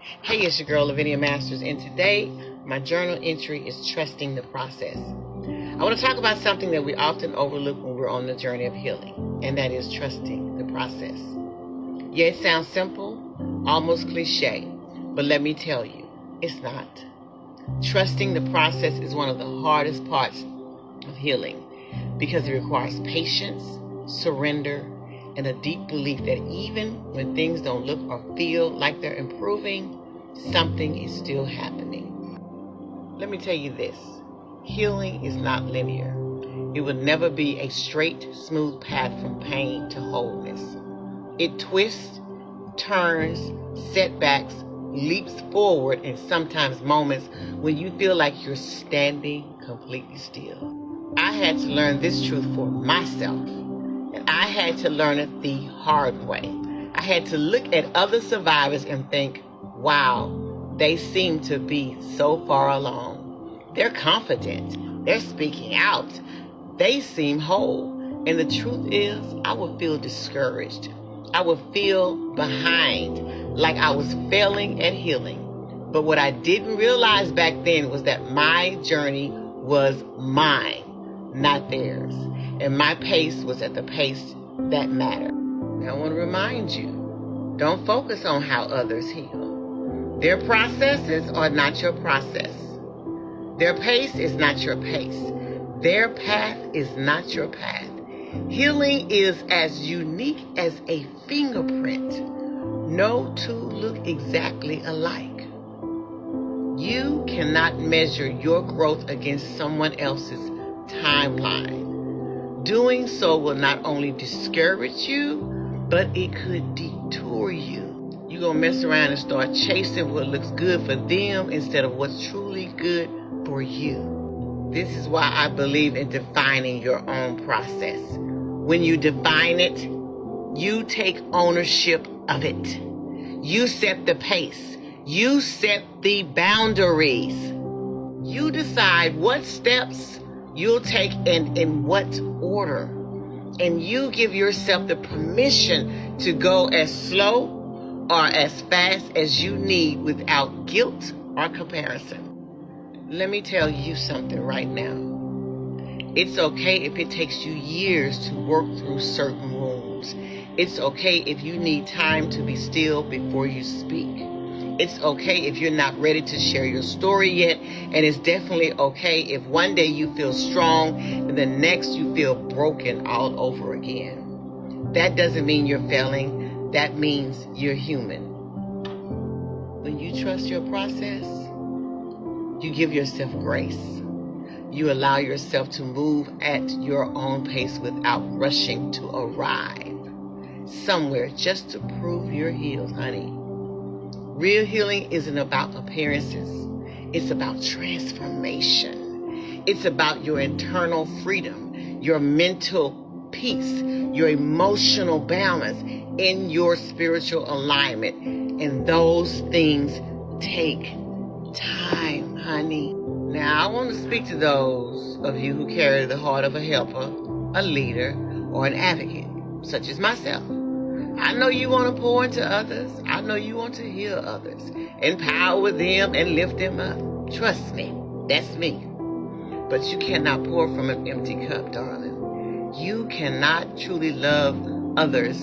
Hey, it's your girl Lavinia Masters, and today my journal entry is trusting the process. I want to talk about something that we often overlook when we're on the journey of healing, and that is trusting the process. Yeah, it sounds simple, almost cliche, but let me tell you, it's not. Trusting the process is one of the hardest parts of healing because it requires patience, surrender, and a deep belief that even when things don't look or feel like they're improving, something is still happening. Let me tell you this, healing is not linear. It will never be a straight, smooth path from pain to wholeness. It twists, turns, setbacks, leaps forward, and sometimes moments when you feel like you're standing completely still. I had to learn this truth for myself. I had to learn it the hard way. I had to look at other survivors and think, wow, they seem to be so far along. They're confident. They're speaking out. They seem whole. And the truth is, I would feel discouraged. I would feel behind, like I was failing at healing. But what I didn't realize back then was that my journey was mine, not theirs. And my pace was at the pace that mattered. Now, I want to remind you, don't focus on how others heal. Their processes are not your process. Their pace is not your pace. Their path is not your path. Healing is as unique as a fingerprint. No two look exactly alike. You cannot measure your growth against someone else's timeline. Doing so will not only discourage you, but it could detour you. You're going to mess around and start chasing what looks good for them instead of what's truly good for you. This is why I believe in defining your own process. When you define it, you take ownership of it. You set the pace. You set the boundaries. You decide what steps you'll take and in what order. And you give yourself the permission to go as slow or as fast as you need without guilt or comparison. Let me tell you something right now. It's okay if it takes you years to work through certain wounds. It's okay if you need time to be still before you speak. It's okay if you're not ready to share your story yet, and it's definitely okay if one day you feel strong and the next you feel broken all over again. That doesn't mean you're failing. That means you're human. When you trust your process, you give yourself grace. You allow yourself to move at your own pace without rushing to arrive somewhere just to prove you're healed, honey. Real healing isn't about appearances. It's about transformation. It's about your internal freedom, your mental peace, your emotional balance, and your spiritual alignment. And those things take time, honey. Now, I want to speak to those of you who carry the heart of a helper, a leader, or an advocate, such as myself. I know you want to pour into others. I know you want to heal others, empower them, and lift them up. Trust me, that's me. But you cannot pour from an empty cup, darling. You cannot truly love others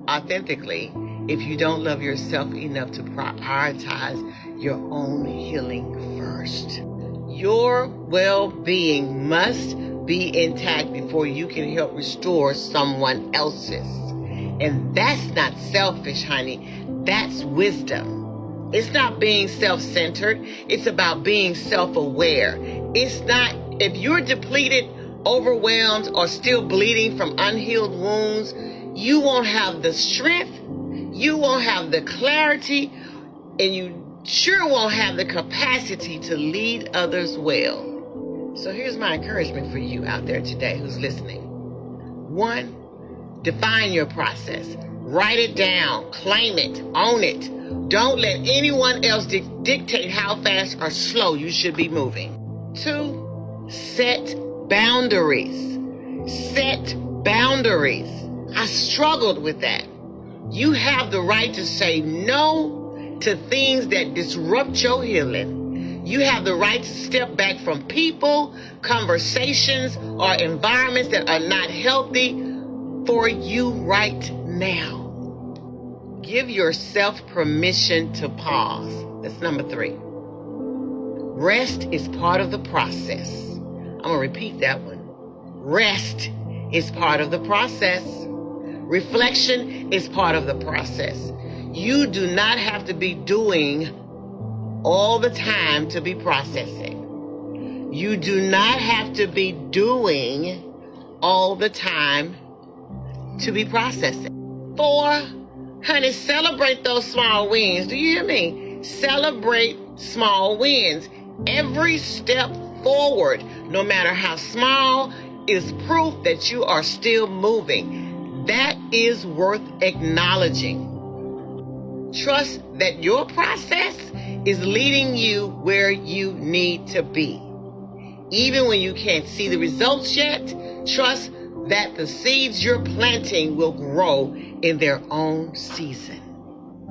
authentically if you don't love yourself enough to prioritize your own healing first. Your well-being must be intact before you can help restore someone else's. And that's not selfish, honey. That's wisdom. It's not being self-centered. It's about being self-aware. It's not, if you're depleted, overwhelmed, or still bleeding from unhealed wounds, you won't have the strength, you won't have the clarity, and you sure won't have the capacity to lead others well. So here's my encouragement for you out there today who's listening. 1, define your process. Write it down, claim it, own it. Don't let anyone else dictate how fast or slow you should be moving. 2, set boundaries. Set boundaries. I struggled with that. You have the right to say no to things that disrupt your healing. You have the right to step back from people, conversations, or environments that are not healthy for you right now. Give yourself permission to pause. That's number 3. Rest is part of the process. I'm going to repeat that one. Rest is part of the process. Reflection is part of the process. You do not have to be doing all the time to be processing. You do not have to be doing all the time to be processing. 4, honey, celebrate those small wins. Do you hear me? Celebrate small wins. Every step forward, no matter how small, is proof that you are still moving. That is worth acknowledging. Trust that your process is leading you where you need to be. Even when you can't see the results yet, trust that the seeds you're planting will grow in their own season.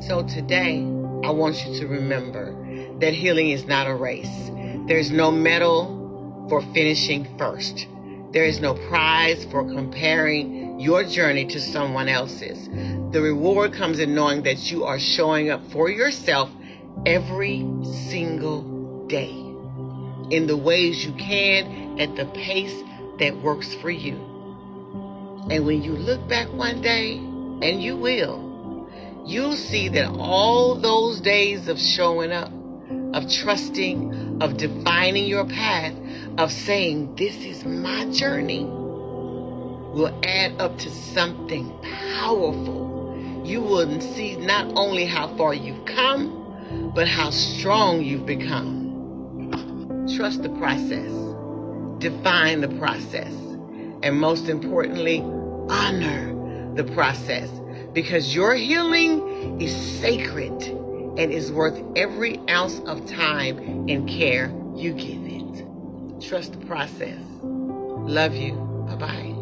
So today, I want you to remember that healing is not a race. There's no medal for finishing first. There is no prize for comparing your journey to someone else's. The reward comes in knowing that you are showing up for yourself every single day in the ways you can at the pace that works for you. And when you look back one day, and you will, you'll see that all those days of showing up, of trusting, of defining your path, of saying, this is my journey, will add up to something powerful. You will see not only how far you've come, but how strong you've become. Trust the process. Define the process. And most importantly, honor the process. Because your healing is sacred and is worth every ounce of time and care you give it. Trust the process. Love you. Bye-bye.